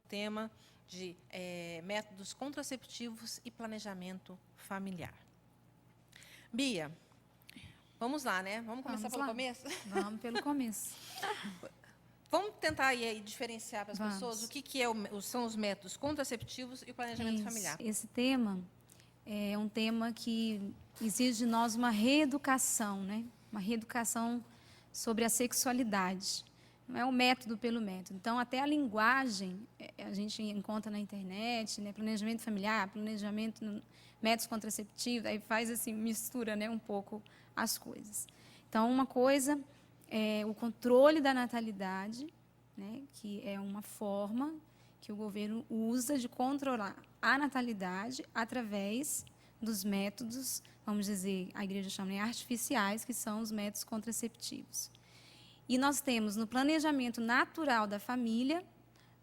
tema de métodos contraceptivos e planejamento familiar. Bia, vamos lá, né? Vamos começar pelo começo? Vamos pelo começo. Vamos tentar aí diferenciar para as pessoas o que são os métodos contraceptivos e o planejamento familiar. Esse tema é um tema que exige de nós uma reeducação, né? Uma reeducação sobre a sexualidade. Não é o método pelo método. Então, até a linguagem a gente encontra na internet, né? Planejamento familiar, planejamento, métodos contraceptivos, aí faz assim, mistura, né, um pouco as coisas. Então, uma coisa é o controle da natalidade, né, que é uma forma que o governo usa de controlar a natalidade através dos métodos, vamos dizer, a igreja chama de artificiais, que são os métodos contraceptivos. E nós temos no planejamento natural da família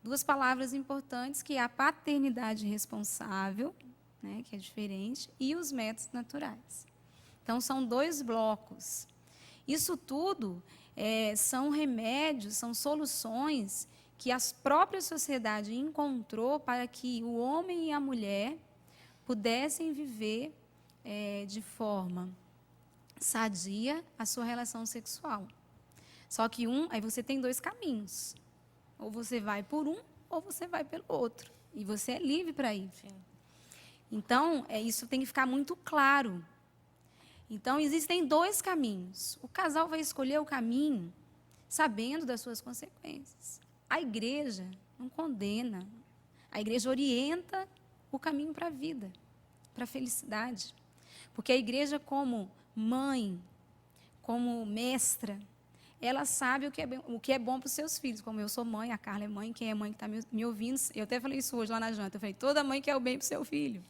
duas palavras importantes, que é a paternidade responsável, né, que é diferente, e os métodos naturais. Então, são dois blocos. Isso tudo são remédios, são soluções que a própria sociedade encontrou para que o homem e a mulher pudessem viver de forma sadia a sua relação sexual. Só que aí você tem dois caminhos. Ou você vai por um, ou você vai pelo outro. E você é livre para ir. Sim. Então, isso tem que ficar muito claro. Então, existem dois caminhos. O casal vai escolher o caminho sabendo das suas consequências. A igreja não condena. A igreja orienta o caminho para a vida, para a felicidade. Porque a igreja, como mãe, como mestra, ela sabe o que é bom para os seus filhos. Como eu sou mãe, a Carla é mãe, quem é mãe que está me ouvindo, eu até falei isso hoje lá na janta, eu falei, toda mãe quer o bem para o seu filho.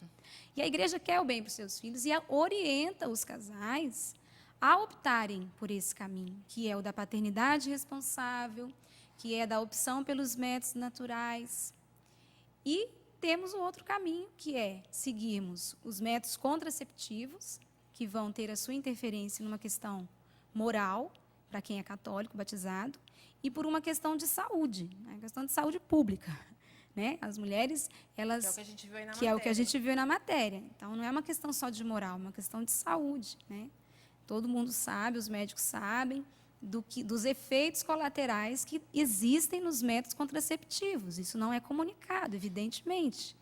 E a igreja quer o bem para os seus filhos e orienta os casais a optarem por esse caminho, que é o da paternidade responsável, que é da opção pelos métodos naturais. E temos um outro caminho, que é seguirmos os métodos contraceptivos, que vão ter a sua interferência numa questão moral, para quem é católico, batizado, e por uma questão de saúde, né? Questão de saúde pública. Né? As mulheres, elas... Que é o que a gente viu aí na que matéria. é o que a gente viu na matéria. Então, não é uma questão só de moral, é uma questão de saúde. Né? Todo mundo sabe, os médicos sabem, dos efeitos colaterais que existem nos métodos contraceptivos. Isso não é comunicado, evidentemente,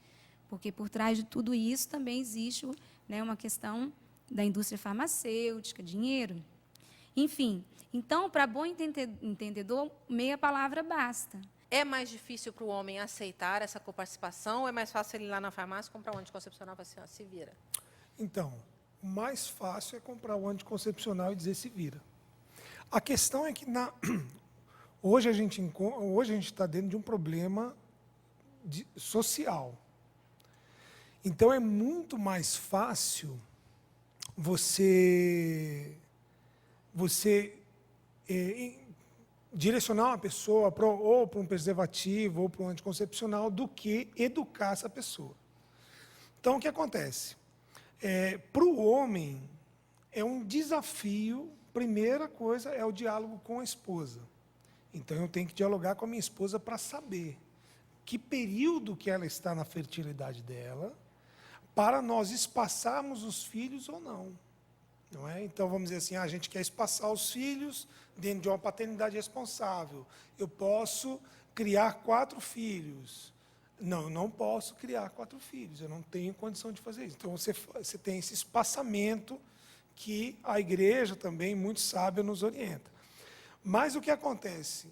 porque por trás de tudo isso também existe, né, uma questão da indústria farmacêutica, dinheiro. Enfim, então, para bom entendedor, meia palavra basta. É mais difícil para o homem aceitar essa coparticipação ou é mais fácil ele ir lá na farmácia e comprar um anticoncepcional para se vira? Então, o mais fácil é comprar o anticoncepcional e dizer se vira. A questão é que hoje a gente está dentro de um problema social. Então, é muito mais fácil você direcionar uma pessoa ou para um preservativo ou para um anticoncepcional do que educar essa pessoa. Então, o que acontece? Para o homem, é um desafio. Primeira coisa é o diálogo com a esposa. Então, eu tenho que dialogar com a minha esposa para saber que período que ela está na fertilidade dela, para nós espaçarmos os filhos ou não. Não é? Então, vamos dizer assim, a gente quer espaçar os filhos dentro de uma paternidade responsável. Eu posso criar 4 filhos. Não, eu não posso criar 4 filhos, eu não tenho condição de fazer isso. Então, você tem esse espaçamento que a igreja também, muito sábia, nos orienta. Mas o que acontece?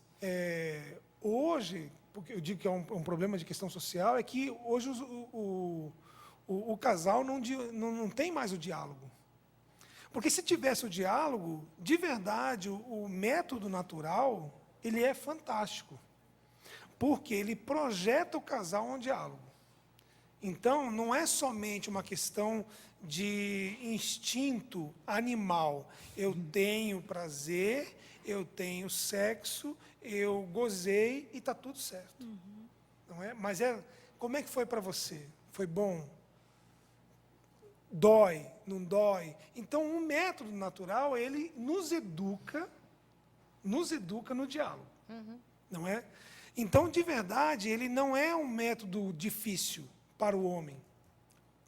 Hoje, porque eu digo que é um problema de questão social, é que hoje o casal não tem mais o diálogo. Porque se tivesse o diálogo, de verdade, o método natural, ele é fantástico. Porque ele projeta o casal a um diálogo. Então, não é somente uma questão de instinto animal. Eu tenho prazer, eu tenho sexo, eu gozei e está tudo certo. Não é? Mas como é que foi para você? Foi bom? Dói? Não dói? Então, o método natural, ele nos educa no diálogo. Não é? Então, de verdade, ele não é um método difícil para o homem.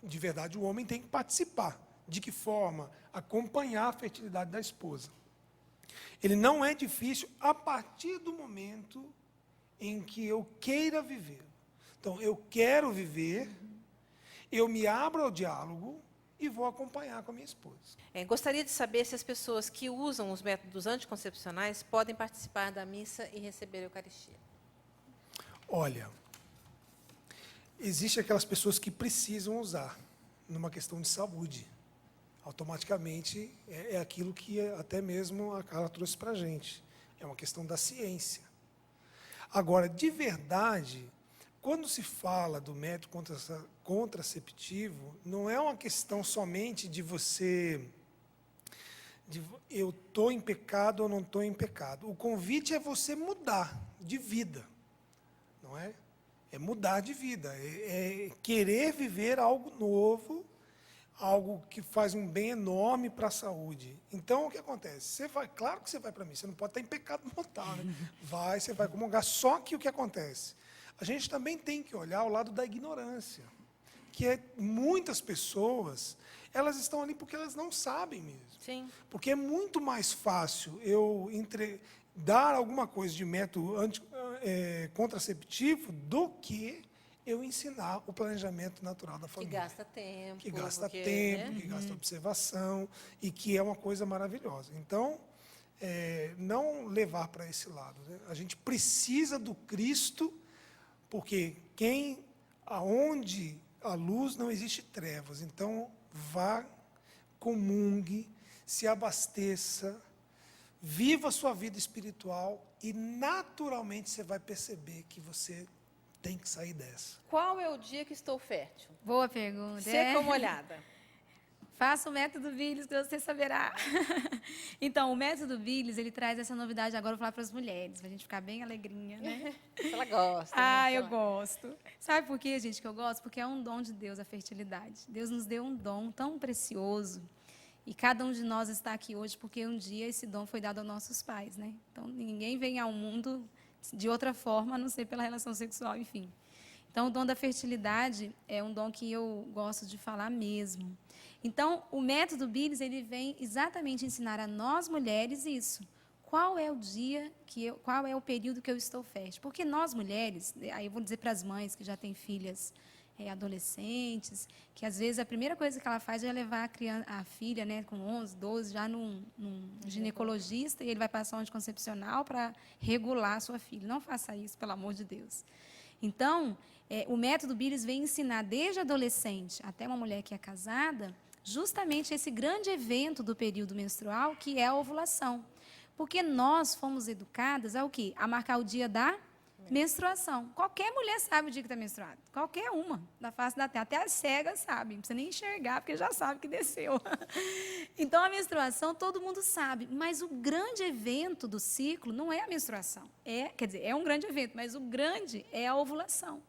De verdade, o homem tem que participar. De que forma? Acompanhar a fertilidade da esposa. Ele não é difícil a partir do momento em que eu queira viver. Então, eu quero viver, eu me abro ao diálogo e vou acompanhar com a minha esposa. Gostaria de saber se as pessoas que usam os métodos anticoncepcionais podem participar da missa e receber a Eucaristia. Olha, existem aquelas pessoas que precisam usar numa questão de saúde. Automaticamente é aquilo que até mesmo a Carla trouxe para a gente. É uma questão da ciência. Agora, de verdade, quando se fala do método contraceptivo, não é uma questão somente de você, eu estou em pecado ou não estou em pecado. O convite é você mudar de vida, não é? É mudar de vida, é querer viver algo novo, algo que faz um bem enorme para a saúde. Então, o que acontece? Você vai, claro que você vai para mim, você não pode estar em pecado mortal, né? Você vai comungar, só que o que acontece? A gente também tem que olhar o lado da ignorância, que é muitas pessoas, elas estão ali porque elas não sabem mesmo. Sim. Porque é muito mais fácil eu dar alguma coisa de método contraceptivo do que eu ensinar o planejamento natural da Que família. gasta tempo. Que gasta porque, tempo, né? que gasta observação, e que é uma coisa maravilhosa. Então, não levar para esse lado, né? A gente precisa do Cristo, porque aonde a luz não existe trevas. Então, vá, comungue, se abasteça, viva a sua vida espiritual e, naturalmente, você vai perceber que você tem que sair dessa. Qual é o dia que estou fértil? Boa pergunta. Seca ou molhada? Faça o método Viles que você saberá. Então, o método Viles, ele traz essa novidade agora, eu vou falar para as mulheres, para a gente ficar bem alegrinha, né? Ela gosta. Ah, né? eu gosto. Sabe por quê, gente, que eu gosto? Porque é um dom de Deus, a fertilidade. Deus nos deu um dom tão precioso. E cada um de nós está aqui hoje porque um dia esse dom foi dado aos nossos pais, né? Então, ninguém vem ao mundo de outra forma, a não ser pela relação sexual, enfim. Então, o dom da fertilidade é um dom que eu gosto de falar mesmo. Então, o método Viles, ele vem exatamente ensinar a nós mulheres isso. Qual é o dia, qual é o período que eu estou fértil? Porque nós mulheres, aí eu vou dizer para as mães que já têm filhas adolescentes, que às vezes a primeira coisa que ela faz é levar a filha, né, com 11, 12, já num ginecologista, e ele vai passar um anticoncepcional para regular a sua filha. Não faça isso, pelo amor de Deus. Então, o método Viles vem ensinar desde adolescente até uma mulher que é casada, justamente esse grande evento do período menstrual, que é a ovulação. Porque nós fomos educadas a o quê? A marcar o dia da menstruação. Qualquer mulher sabe o dia que está menstruada. Qualquer uma da face da terra. Até as cegas sabem. Não precisa nem enxergar, porque já sabe que desceu. Então, a menstruação todo mundo sabe. Mas o grande evento do ciclo não é a menstruação. Quer dizer, é um grande evento, mas o grande é a ovulação.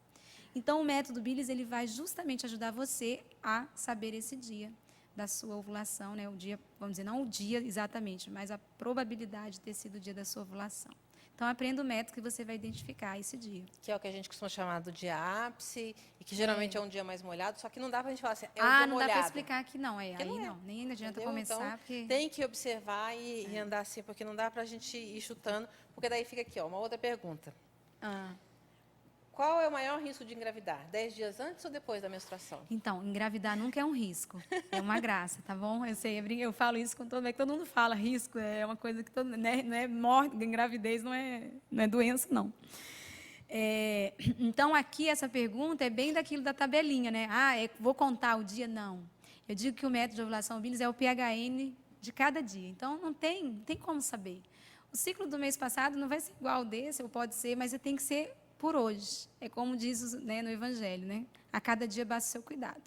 Então, o método Viles, ele vai justamente ajudar você a saber esse dia da sua ovulação, né? O dia, vamos dizer, não o dia exatamente, mas a probabilidade de ter sido o dia da sua ovulação. Então, aprenda o método que você vai identificar esse dia. Que é o que a gente costuma chamar do dia ápice, e que geralmente é um dia mais molhado, só que não dá para a gente falar assim, é um dia molhado. Não dá para explicar aqui não, aí não é. não, nem adianta Entendeu? começar, então, porque... tem que observar e andar assim, porque não dá para a gente ir chutando, porque daí fica aqui, uma outra pergunta. Qual é o maior risco de engravidar? 10 dias antes ou depois da menstruação? Então, engravidar nunca é um risco, é uma graça, tá bom? Eu sei, eu falo isso com todo mundo fala, risco é uma coisa que não é morte, engravidez não é doença, não. Então, aqui essa pergunta é bem daquilo da tabelinha, né? Vou contar o dia? Não. Eu digo que o método de ovulação Viles é o PHN de cada dia, então não tem como saber. O ciclo do mês passado não vai ser igual ao desse, ou pode ser, mas tem que ser por hoje. É como diz, né, no Evangelho, né? A cada dia basta o seu cuidado.